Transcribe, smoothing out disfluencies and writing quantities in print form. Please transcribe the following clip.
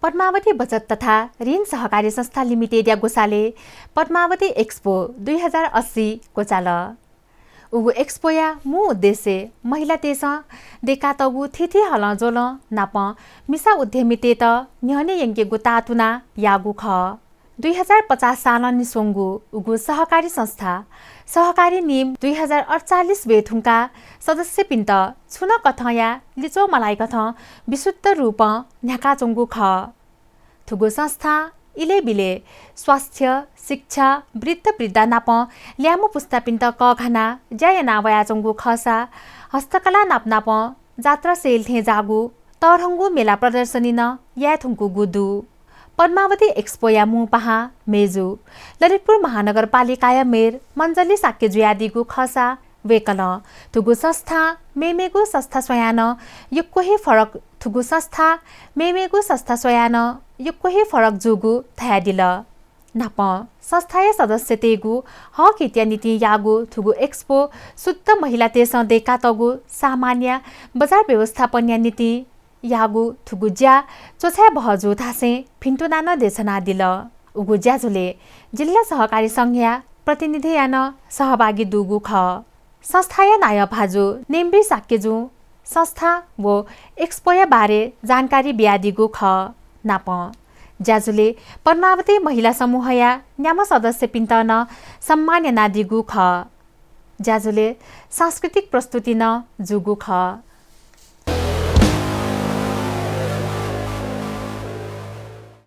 पद्मावती बचत तथा ऋण सहकारी संस्था लिमिटेड या गोसाले पद्मावती एक्सपो 2080 को चाल उगु एक्सपो या मु उद्देश्य महिला तेस देखा तगु थिथि हल जोल नाप मिसा उद्यमिते त न्यने यंगे गुतातुना यागु ख 2050 साल निसोंगु उगु सहकारी संस्था सहकारी नियम 2048 बेथुङका सदस्य पिन्त छुन कथया लिचो मलाई कथ विशुद्ध रूप न्याका चोंगु ख थुगु संस्था इले बिले स्वास्थ्य शिक्षा वृद्ध वृद्धा नाप ल्यामु पुस्ता पिन्त क घना ज्याय नावया चोंगु खसा हस्तकला नाप नाप जात्रा सेल थे जागु तरहंगु मेला प्रदर्शनी न या थुङकु गुदु पद्मावती एक्सपो या मु पहा मेजु ललितपुर महानगरपालिकाया मेयर मञ्जली साक्य जुयादिगु खसा वेकल थुगु संस्था मेमेगु संस्था स्वयान युक्कोही फरक थुगु संस्था मेमेगु संस्था स्वयान युक्कोही फरक जुगु थयादिल नाप संस्थाय सदस्य तेगु हक इत्या नीति यागु थुगु एक्सपो शुद्ध महिला तेस देखा तगु सामान्य बजार व्यवस्थापन नीति यागु थुगु ज्या चोछ्या बहजु थासे फिन्टुना न देशना दिल उगु ज्याजुले जिल्ला सहकारी संघया प्रतिनिधि यान सहभागी दुगु ख संस्थाया नाय भाजु नेम्बी साक्यजु संस्था वो एक्सपोया बारे जानकारी ब्यादिगु ख नाप ज्याजुले पद्मावती महिला समूहया न्याम सदस्य पिन्तन सम्मान नादिगु ख ज्याजुले सांस्कृतिक प्रस्तुति न जुगु ख